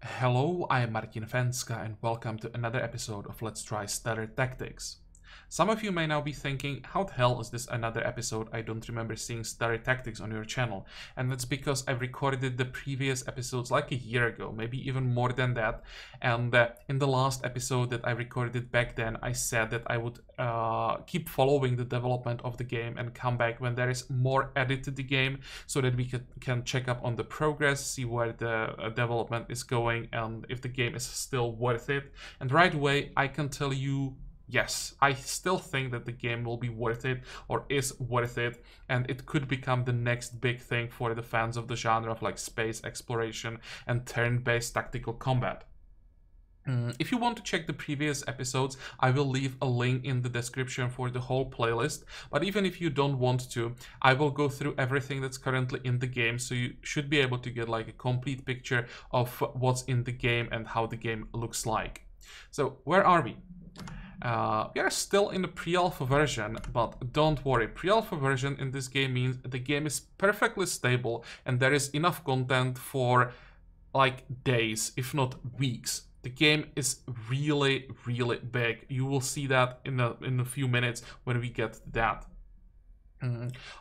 Hello, I am Martin Fencka and welcome to another episode of Let's Try Stellar Tactics. Some of you may now be thinking, how the hell is this another episode? I don't remember seeing Stellar Tactics on your channel. And that's because I recorded the previous episodes like a year ago, maybe even more than that. And in the last episode that I recorded back then, I said that I would keep following the development of the game and come back when there is more added to the game so that we can check up on the progress, see where the development is going and if the game is still worth it. And right away, I can tell you, yes, I still think that the game will be worth it or is worth it, and it could become the next big thing for the fans of the genre of like space exploration and turn-based tactical combat. If you want to check the previous episodes, I will leave a link in the description for the whole playlist, but even if you don't want to, I will go through everything that's currently in the game, so you should be able to get like a complete picture of what's in the game and how the game looks like. So where are we? We are still in the pre-alpha version, but don't worry, pre-alpha version in this game means the game is perfectly stable and there is enough content for like days, if not weeks. The game is really, really big. You will see that in a few minutes when we get to that.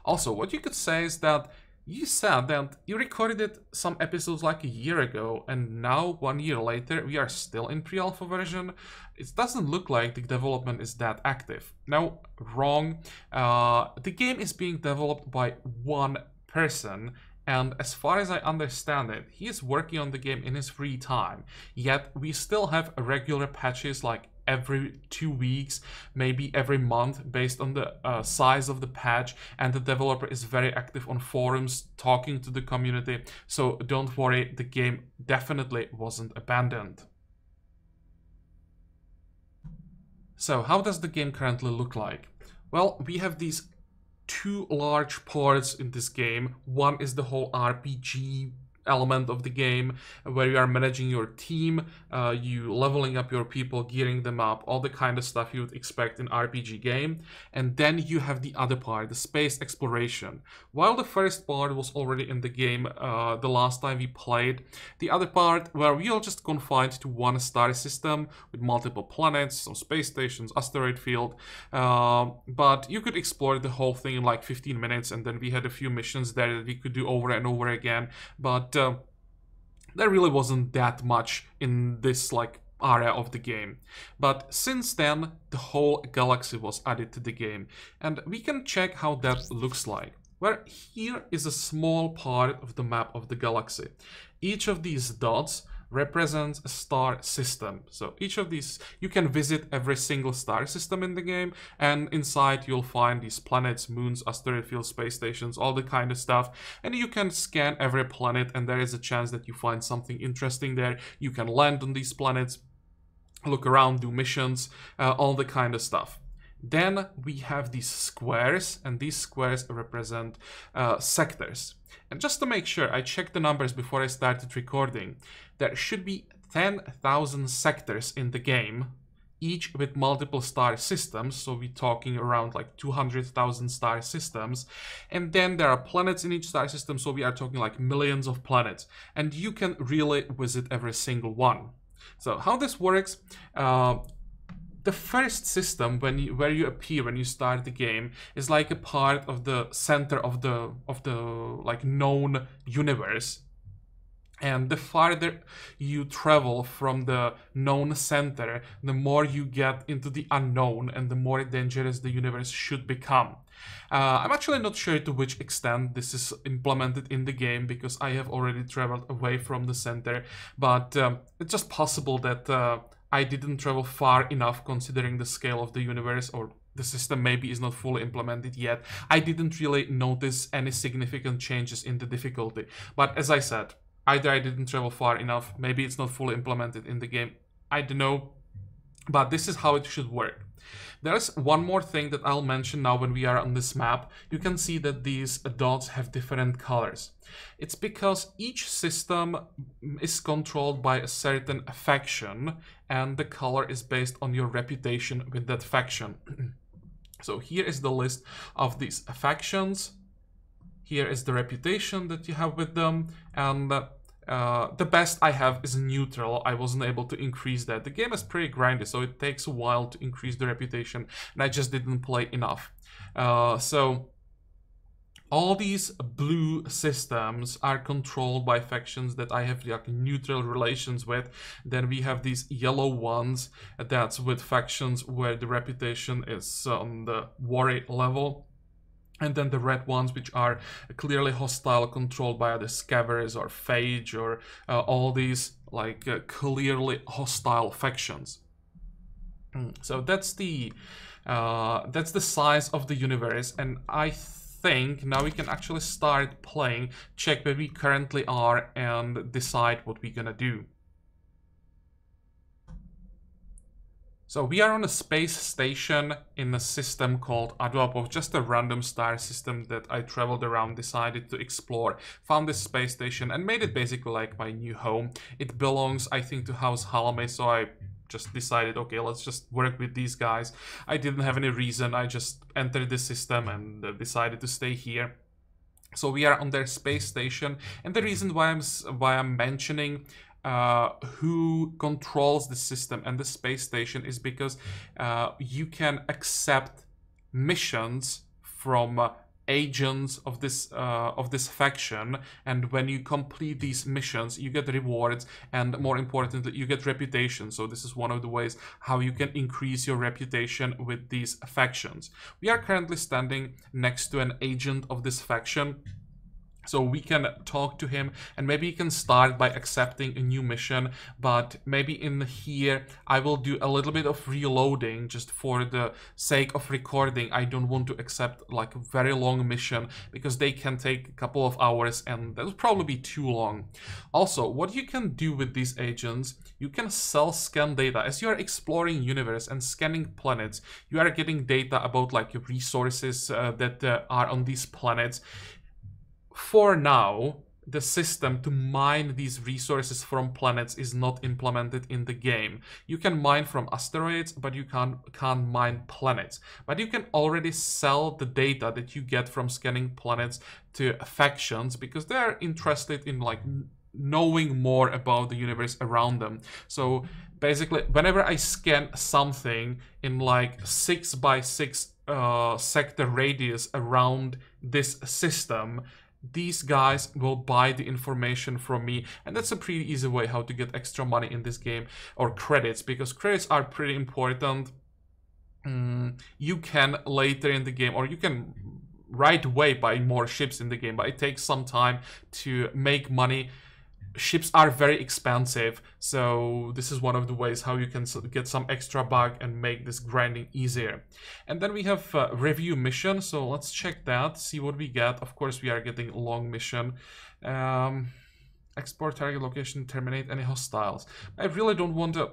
Also, what you could say is that you said that you recorded some episodes like a year ago, and now 1 year later we are still in pre-alpha version. It doesn't look like the development is that active. No, wrong. The game is being developed by one person, and as far as I understand it, he is working on the game in his free time. Yet we still have regular patches like every 2 weeks, maybe every month, based on the size of the patch, and the developer is very active on forums talking to the community, so don't worry, the game definitely wasn't abandoned. So how does the game currently look like? Well, we have these two large parts in this game. One is the whole RPG element of the game, where you are managing your team, you leveling up your people, gearing them up, all the kind of stuff you would expect in RPG game. And then you have the other part, the space exploration. While the first part was already in the game the last time we played, the other part, where we are just confined to one star system with multiple planets, some space stations, asteroid field, but you could explore the whole thing in like 15 minutes, and then we had a few missions there that we could do over and over again, but there really wasn't that much in this like area of the game. But since then, the whole galaxy was added to the game, and we can check how that looks like. Where here is a small part of the map of the galaxy. Each of these dots represents a star system. So each of these, you can visit every single star system in the game, and inside you'll find these planets, moons, asteroid fields, space stations, all the kind of stuff, and you can scan every planet, and there is a chance that you find something interesting there. You can land on these planets, look around, do missions, all the kind of stuff. Then we have these squares, and these squares represent sectors. And just to make sure, I checked the numbers before I started recording. There should be 10,000 sectors in the game, each with multiple star systems, so we're talking around like 200,000 star systems. And then there are planets in each star system, so we are talking like millions of planets. And you can really visit every single one. So how this works, the first system where you appear when you start the game is like a part of the center of the like known universe. And the farther you travel from the known center, the more you get into the unknown and the more dangerous the universe should become. I'm actually not sure to which extent this is implemented in the game, because I have already traveled away from the center, but it's just possible that I didn't travel far enough considering the scale of the universe, or the system maybe is not fully implemented yet. I didn't really notice any significant changes in the difficulty, but as I said, either I didn't travel far enough, maybe it's not fully implemented in the game, I don't know, but this is how it should work. There's one more thing that I'll mention now when we are on this map. You can see that these dots have different colors. It's because each system is controlled by a certain faction, and the color is based on your reputation with that faction. So here is the list of these factions. Here is the reputation that you have with them, and The best I have is neutral. I wasn't able to increase that. The game is pretty grindy, so it takes a while to increase the reputation, and I just didn't play enough. So all these blue systems are controlled by factions that I have like neutral relations with. Then we have these yellow ones that's with factions where the reputation is on the worry level. And then the red ones, which are clearly hostile, controlled by either Scavers or Phage or all these like clearly hostile factions. So that's the size of the universe, and I think now we can actually start playing, check where we currently are, and decide what we're gonna do. So we are on a space station in a system called Adolpov, just a random star system that I traveled around, decided to explore, found this space station and made it basically like my new home. It belongs, I think, to House Halme, so I just decided, okay, let's just work with these guys. I didn't have any reason, I just entered the system and decided to stay here. So we are on their space station, and the reason why I'm mentioning who controls the system and the space station is because you can accept missions from agents of this faction, and when you complete these missions you get rewards, and more importantly you get reputation. So this is one of the ways how you can increase your reputation with these factions. We are currently standing next to an agent of this faction, so we can talk to him, and maybe he can start by accepting a new mission. But maybe in here I will do a little bit of reloading just for the sake of recording. I don't want to accept like a very long mission because they can take a couple of hours and that would probably be too long. Also, what you can do with these agents, you can sell scan data. As you are exploring universe and scanning planets, you are getting data about like resources that are on these planets. For now, the system to mine these resources from planets is not implemented in the game. You can mine from asteroids, but you can't mine planets. But you can already sell the data that you get from scanning planets to factions because they're interested in like knowing more about the universe around them. So basically, whenever I scan something in like 6 by 6 sector radius around this system, these guys will buy the information from me, and that's a pretty easy way how to get extra money in this game, or credits, because credits are pretty important. You can later in the game, or you can right away buy more ships in the game, but it takes some time to make money. Ships are very expensive, so this is one of the ways how you can get some extra bug and make this grinding easier. And then we have review mission, so let's check that, see what we get. Of course we are getting long mission. Export target location, terminate any hostiles. I really don't want a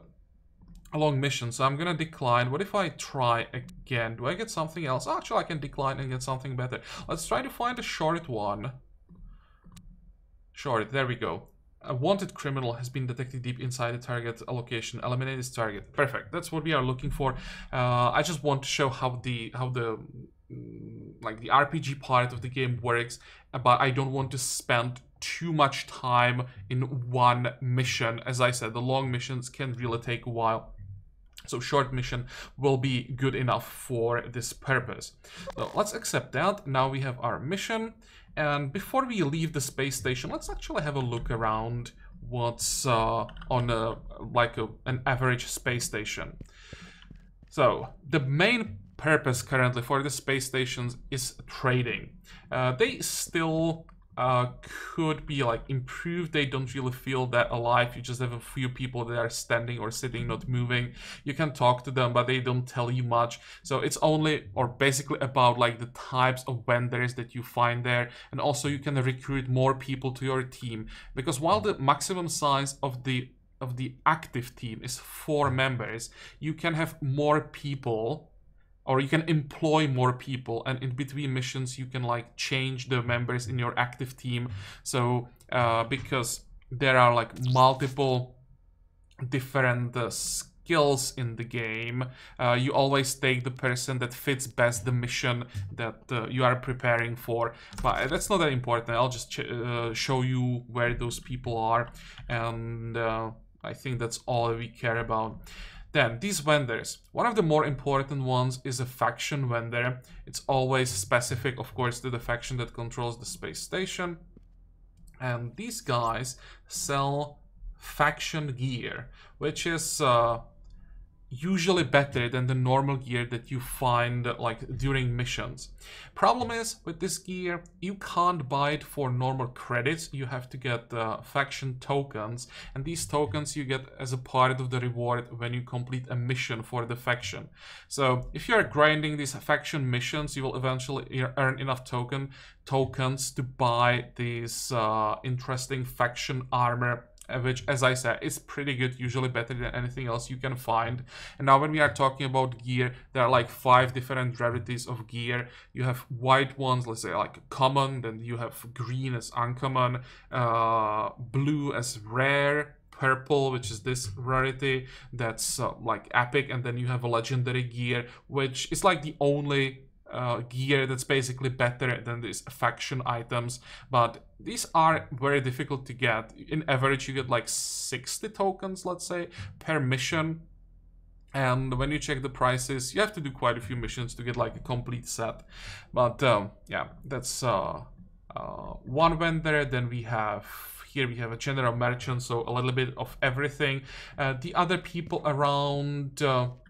long mission, so I'm gonna decline. What if I try again? Do I get something else? Oh, actually I can decline and get something better. Let's try to find a short one. Short, there we go. A wanted criminal has been detected deep inside the target location. Eliminate this target. Perfect. That's what we are looking for. I just want to show how the like the RPG part of the game works, but I don't want to spend too much time in one mission. As I said, the long missions can really take a while. So short mission will be good enough for this purpose. So let's accept that. Now we have our mission. And before we leave the space station, let's actually have a look around what's on an average space station. So the main purpose currently for the space stations is trading. They still could be like improved. They don't really feel that alive. You just have a few people that are standing or sitting, not moving. You can talk to them, but they don't tell you much. So it's only, or basically about like the types of vendors that you find there. And also you can recruit more people to your team, because while the maximum size of the active team is 4 members, you can have more people, or you can employ more people, and in between missions you can like change the members in your active team. So because there are like multiple different skills in the game. You always take the person that fits best the mission that you are preparing for. But that's not that important. I'll just show you where those people are, and I think that's all we care about. Then, these vendors. One of the more important ones is a faction vendor. It's always specific, of course, to the faction that controls the space station. And these guys sell faction gear, which is usually better than the normal gear that you find like during missions. Problem is, with this gear, you can't buy it for normal credits. You have to get faction tokens, and these tokens you get as a part of the reward when you complete a mission for the faction. So if you are grinding these faction missions, you will eventually earn enough tokens to buy these interesting faction armor, which, as I said, is pretty good, usually better than anything else you can find. And now when we are talking about gear, there are like 5 different rarities of gear. You have white ones, let's say like common, then you have green as uncommon, blue as rare, purple, which is this rarity, that's like epic, and then you have a legendary gear, which is like the only gear that's basically better than these faction items, but these are very difficult to get. In average, you get like 60 tokens, let's say, per mission. And when you check the prices, you have to do quite a few missions to get like a complete set. But yeah, that's one vendor. Then we have here we have a general merchant, so a little bit of everything. The other people around,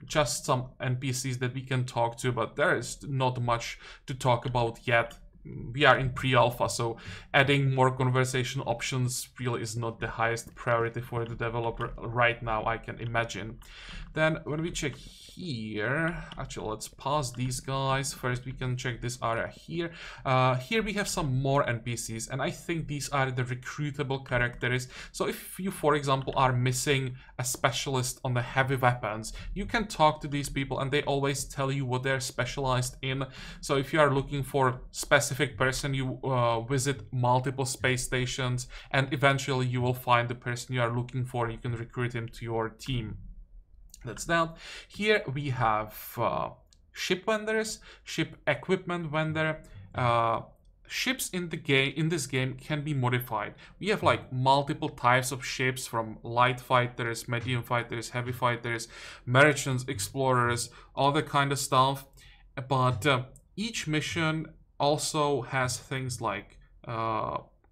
just some NPCs that we can talk to, but there is not much to talk about yet. We are in pre-alpha, so adding more conversation options really is not the highest priority for the developer right now, I can imagine. Then when we check here, actually let's pause these guys. First we can check this area here. Here we have some more NPCs, and I think these are the recruitable characters. So if you, for example, are missing a specialist on the heavy weapons, you can talk to these people and they always tell you what they're specialized in. So if you are looking for specific person, you visit multiple space stations, and eventually you will find the person you are looking for. You can recruit him to your team. That's that. Here we have ship vendors, ship equipment vendor. Ships in the game, in this game, can be modified. We have like multiple types of ships, from light fighters, medium fighters, heavy fighters, merchants, explorers, all that kind of stuff. But each mission also has things like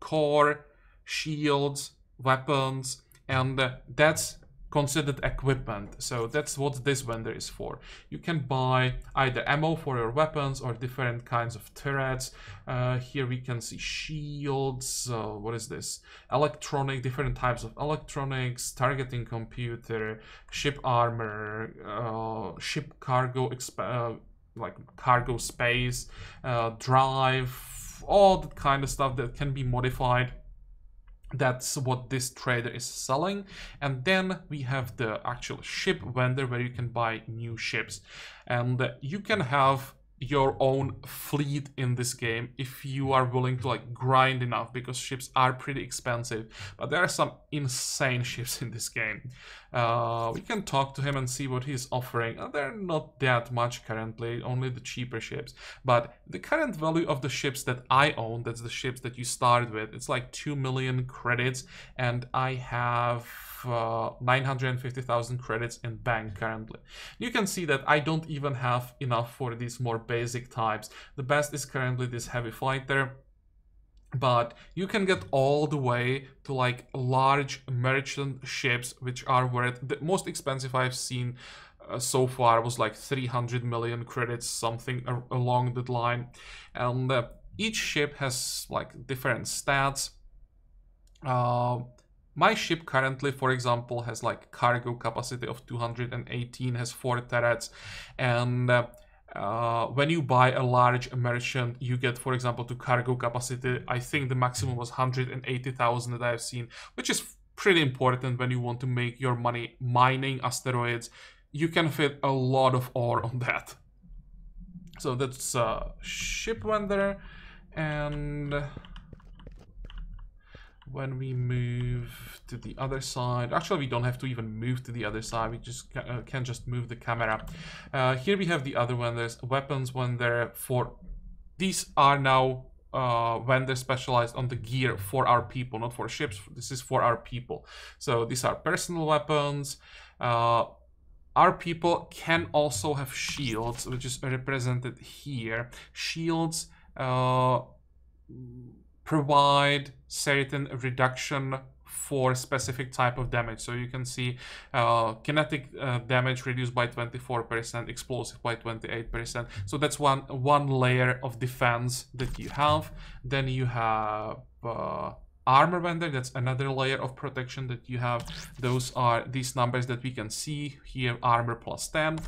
core, shields, weapons, and that's considered equipment. So that's what this vendor is for. You can buy either ammo for your weapons or different kinds of turrets. Here we can see shields. What is this? Different types of electronics, targeting computer, ship armor, ship cargo, like cargo space, drive, all that kind of stuff that can be modified. That's what this trader is selling. And then we have the actual ship vendor, where you can buy new ships, and you can have your own fleet in this game if you are willing to like grind enough, because ships are pretty expensive, but there are some insane ships in this game. We can talk to him and see what he's offering. They're not that much currently, only the cheaper ships, but the current value of the ships that I own, that's the ships that you start with, it's like 2 million credits, and I have 950,000 credits in bank currently. You can see that I don't even have enough for these more basic types. The best is currently this heavy fighter, but you can get all the way to like large merchant ships, which are worth, the most expensive I've seen so far was like 300 million credits, something along that line. And each ship has like different stats. My ship currently, for example, has like cargo capacity of 218, has 4 turrets, and when you buy a large merchant, you get, for example, to cargo capacity, I think the maximum was 180,000 that I've seen, which is pretty important when you want to make your money mining asteroids. You can fit a lot of ore on that. So that's ship vendor, and when we move to the other side, actually we don't have to even move to the other side, we just can just move the camera. Here we have the other one. There's weapons when they're for, these are now when they're specialized on the gear for our people, not for ships. This is for our people. So these are personal weapons. Our people can also have shields, which is represented here. Shields provide certain reduction for specific type of damage. So you can see kinetic damage reduced by 24%, explosive by 28%. So that's one layer of defense that you have. Then you have armor vendor, that's another layer of protection that you have. Those are these numbers that we can see here, armor plus 10.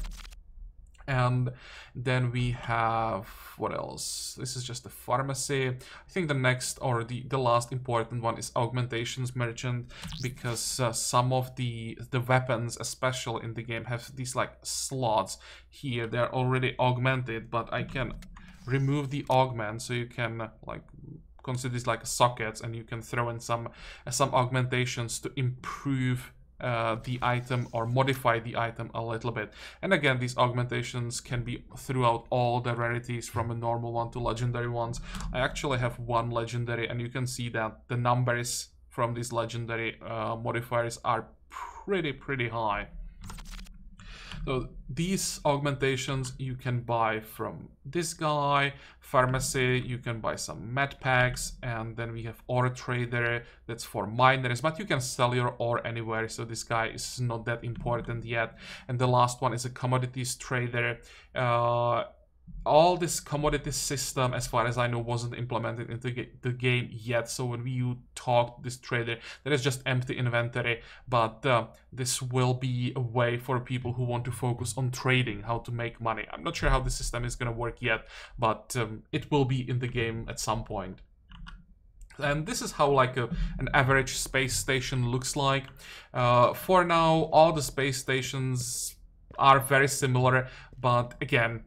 And then we have, what else? This is just the pharmacy. I think the next, or the last important one is augmentations merchant, because some of the weapons, especially in the game, have these like slots here. They're already augmented, but I can remove the augment, so you can like consider this like sockets, and you can throw in some augmentations to improve the item or modify the item a little bit. And again, these augmentations can be throughout all the rarities, from a normal one to legendary ones. I actually have one legendary, and you can see that the numbers from these legendary modifiers are pretty high. So these augmentations you can buy from this guy. Pharmacy, you can buy some med packs, and then we have ore trader, that's for miners, but you can sell your ore anywhere, so this guy is not that important yet. And the last one is a commodities trader. All this commodity system, as far as I know, wasn't implemented into the game yet. So when you talk to this trader, there is just empty inventory. But this will be a way for people who want to focus on trading, how to make money. I'm not sure how the system is going to work yet, but it will be in the game at some point. And this is how like an average space station looks like. For now, all the space stations are very similar, but again,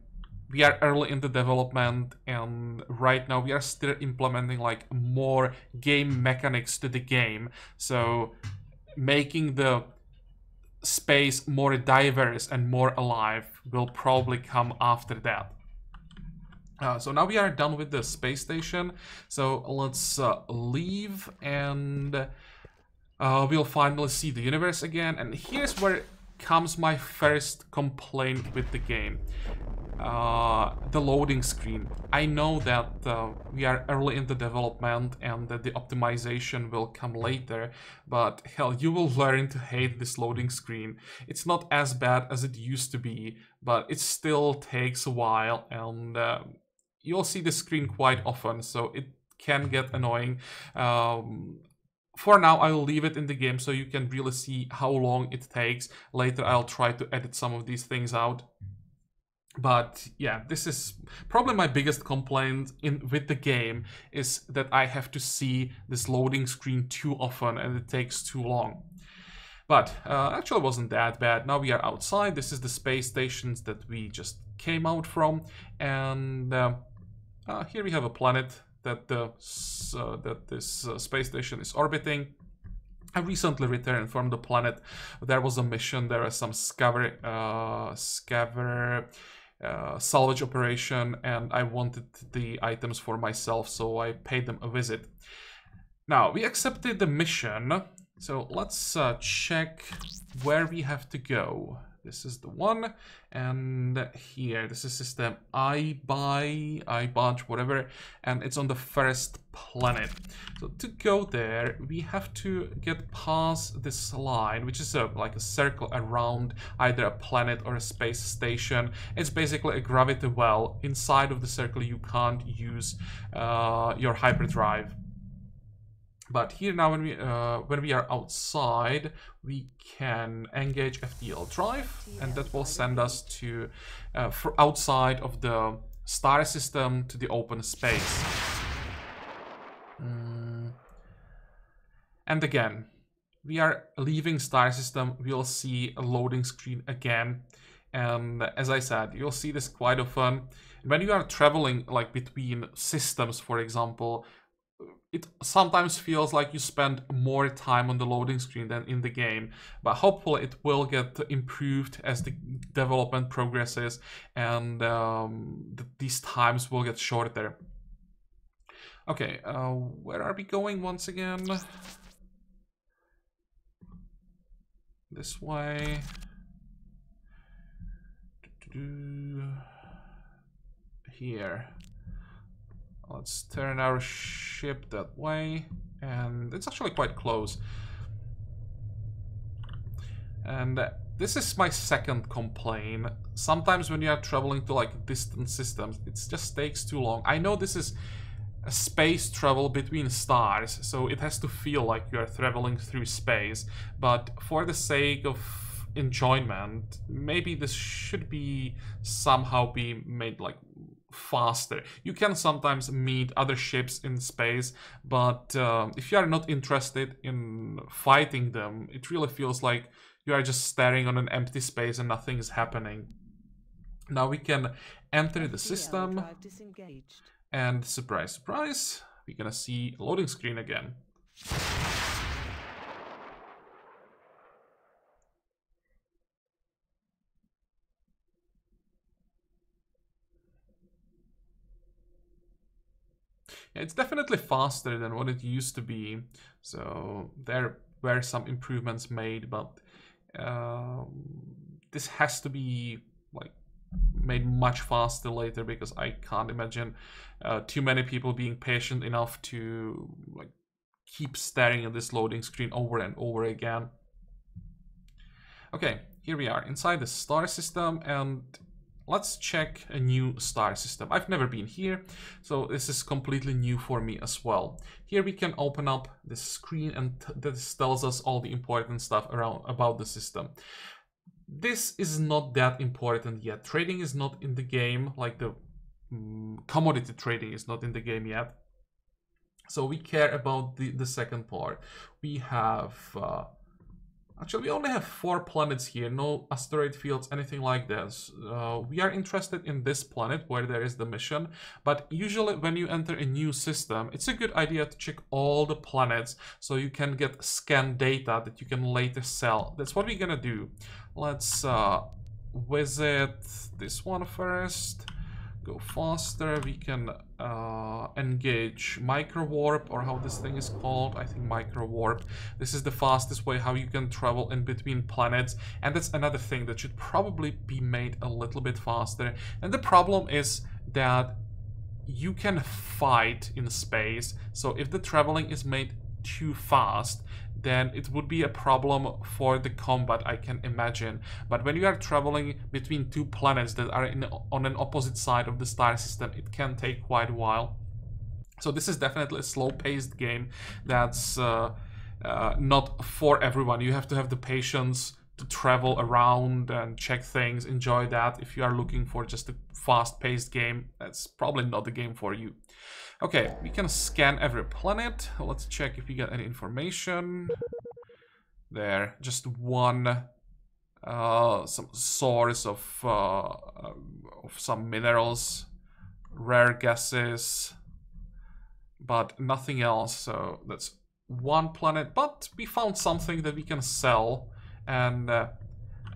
we are early in the development, and right now we are still implementing like more game mechanics to the game. So making the space more diverse and more alive will probably come after that. So now we are done with the space station. So let's leave, and we'll finally see the universe again. And here's where comes my first complaint with the game. The loading screen. I know that we are early in the development and that the optimization will come later, but hell, you will learn to hate this loading screen. It's not as bad as it used to be, but it still takes a while, and you'll see the screen quite often, so it can get annoying. For now, I'll leave it in the game so you can really see how long it takes. Later, I'll try to edit some of these things out. But yeah, this is probably my biggest complaint with the game, is that I have to see this loading screen too often and it takes too long. But actually it wasn't that bad. Now we are outside. This is the space stations that we just came out from, and here we have a planet that this space station is orbiting. I recently returned from the planet. There was a mission. There was some scavenger salvage operation, and I wanted the items for myself, so I paid them a visit. Now, we accepted the mission, so let's check where we have to go. This is the one, and here, this is system I-Budge, whatever, and it's on the first planet. So to go there, we have to get past this line, which is like a circle around either a planet or a space station. It's basically a gravity well. Inside of the circle, you can't use your hyperdrive. But here now, when we are outside, we can engage FTL drive, and that will send us to outside of the star system to the open space. And again, we are leaving star system. We'll see a loading screen again, and as I said, you'll see this quite often when you are traveling like between systems, for example. it sometimes feels like you spend more time on the loading screen than in the game, but hopefully it will get improved as the development progresses, and these times will get shorter. Okay, where are we going once again? This way. Here. Let's turn our ship that way, and it's actually quite close. And this is my second complaint. Sometimes when you are traveling to like distant systems, it just takes too long. I know this is a space travel between stars, so it has to feel like you are traveling through space, but for the sake of enjoyment, maybe this should be somehow be made like faster. You can sometimes meet other ships in space, but if you are not interested in fighting them, it really feels like you are just staring on an empty space and nothing is happening. Now we can enter the system, and surprise, surprise, we're gonna see a loading screen again. Yeah, it's definitely faster than what it used to be, so there were some improvements made, but this has to be like made much faster later, because I can't imagine too many people being patient enough to like keep staring at this loading screen over and over again. Okay, here we are inside the star system, and let's check a new star system. I've never been here, so this is completely new for me as well. Here we can open up the screen, and this tells us all the important stuff about the system. This is not that important yet. Trading is not in the game, like the commodity trading is not in the game yet. So we care about the second part. We have actually, we only have 4 planets here, no asteroid fields, anything like this. We are interested in this planet where there is the mission, but usually when you enter a new system, it's a good idea to check all the planets so you can get scan data that you can later sell. That's what we're gonna do. Let's visit this one first. Go faster. We can engage micro warp, or how this thing is called. I think micro warp. This is the fastest way how you can travel in between planets, and that's another thing that should probably be made a little bit faster. And the problem is that you can fight in space, so if the traveling is made too fast, then it would be a problem for the combat, I can imagine. But when you are traveling between 2 planets that are on an opposite side of the star system, it can take quite a while. So this is definitely a slow-paced game that's not for everyone. You have to have the patience to travel around and check things, enjoy that. If you are looking for just a fast-paced game, that's probably not the game for you. Okay, we can scan every planet. Let's check if we get any information. There, just one some source of some minerals, rare gases, but nothing else. So that's one planet, but we found something that we can sell. And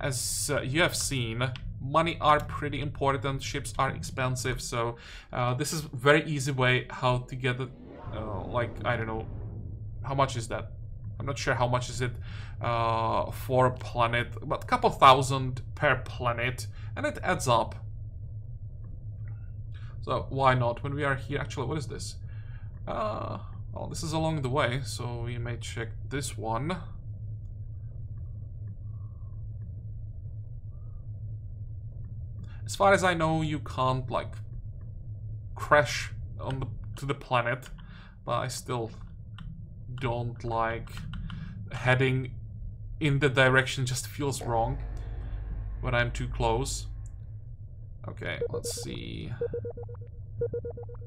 as you have seen, money are pretty important, ships are expensive, so this is a very easy way how to get it, like, I don't know, how much is that? I'm not sure how much is it for a planet, but a couple thousand per planet, and it adds up. So why not? When we are here, actually, what is this? Well, this is along the way, so we may check this one. As far as I know, you can't, like, crash on to the planet, but I still don't like heading in the direction. Just feels wrong when I'm too close. Okay, let's see.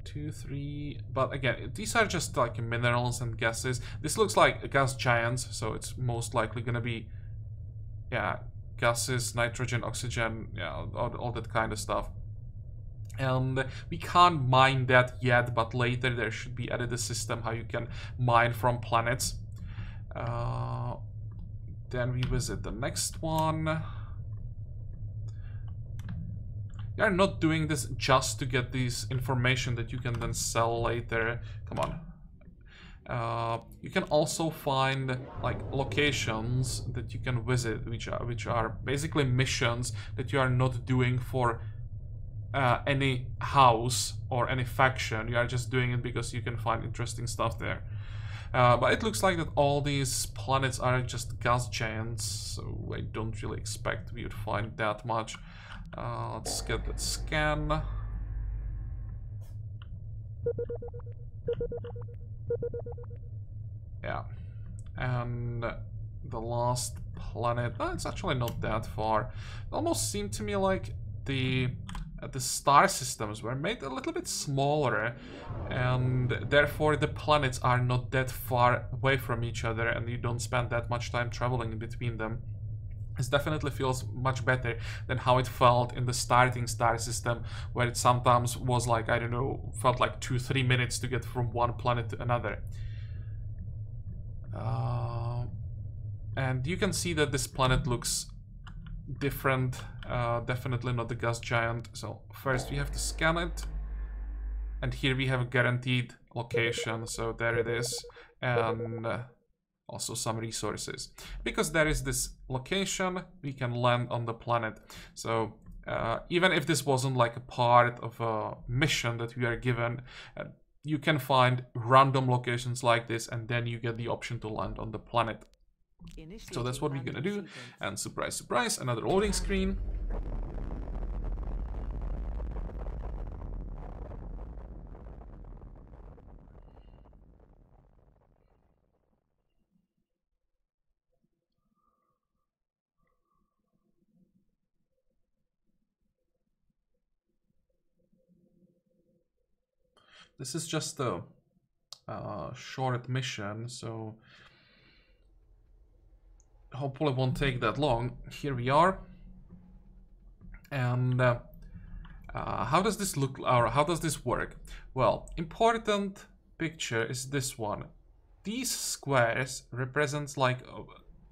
2, 3, but again, these are just like minerals and gases. This looks like gas giants, so it's most likely gonna be, yeah, gases, nitrogen, oxygen, yeah, all that kind of stuff. And we can't mine that yet, but later there should be added a system how you can mine from planets. Then we visit the next one. We are not doing this just to get this information that you can then sell later. Come on. You can also find like locations that you can visit, which are basically missions that you are not doing for any house or any faction. You are just doing it because you can find interesting stuff there. But it looks like that all these planets are just gas giants, so I don't really expect we would find that much. Let's get that scan. Yeah, and the last planet, it's actually not that far. It almost seemed to me like the star systems were made a little bit smaller, and therefore the planets are not that far away from each other, and you don't spend that much time traveling in between them. This definitely feels much better than how it felt in the starting star system, where it sometimes was like, I don't know, felt like 2-3 minutes to get from one planet to another. And you can see that this planet looks different, definitely not the gas giant. So first we have to scan it, and here we have a guaranteed location, so there it is, and also some resources. Because there is this location, we can land on the planet. So even if this wasn't like a part of a mission that we are given, you can find random locations like this, and then you get the option to land on the planet. So that's what we're gonna do, and surprise, surprise, another loading screen. This is just a short mission, so hopefully it won't take that long. Here we are. And how does this look, or how does this work? Well, important picture is this one. These squares represents like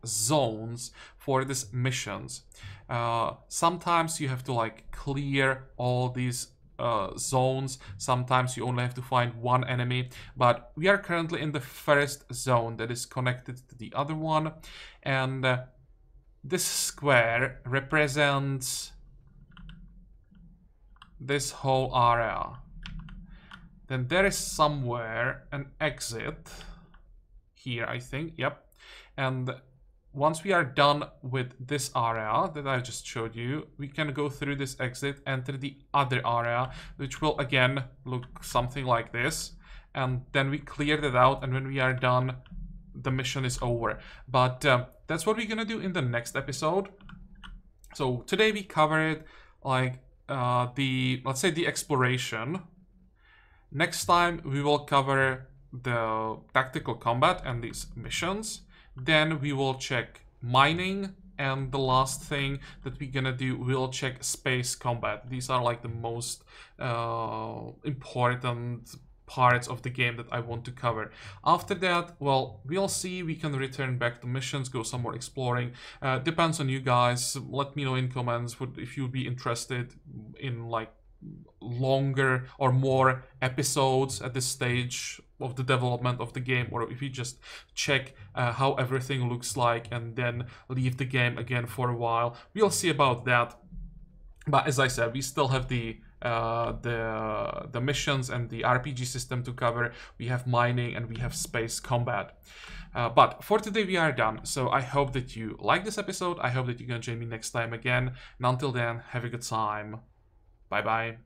zones for these missions. Sometimes you have to like clear all these zones. Sometimes you only have to find one enemy, but we are currently in the first zone that is connected to the other one, and this square represents this whole area. Then there is somewhere an exit here, I think. Yep. And once we are done with this area that I just showed you, we can go through this exit, enter the other area, which will again look something like this. And then we clear that out, and when we are done, the mission is over. But that's what we're gonna do in the next episode. So today we covered like let's say the exploration. Next time we will cover the tactical combat and these missions. Then we will check mining, and the last thing that we're gonna do, we'll check space combat. These are like the most important parts of the game that I want to cover. After that, well, we'll see. We can return back to missions, go some more exploring. Depends on you guys. Let me know in comments if you'd be interested in like longer or more episodes at this stage of the development of the game, or if you just check how everything looks like and then leave the game again for a while. We'll see about that. But as I said, we still have the missions and the RPG system to cover. We have mining and we have space combat. But for today we are done. So I hope that you like this episode. I hope that you're gonna join me next time again. And until then, have a good time. Bye bye.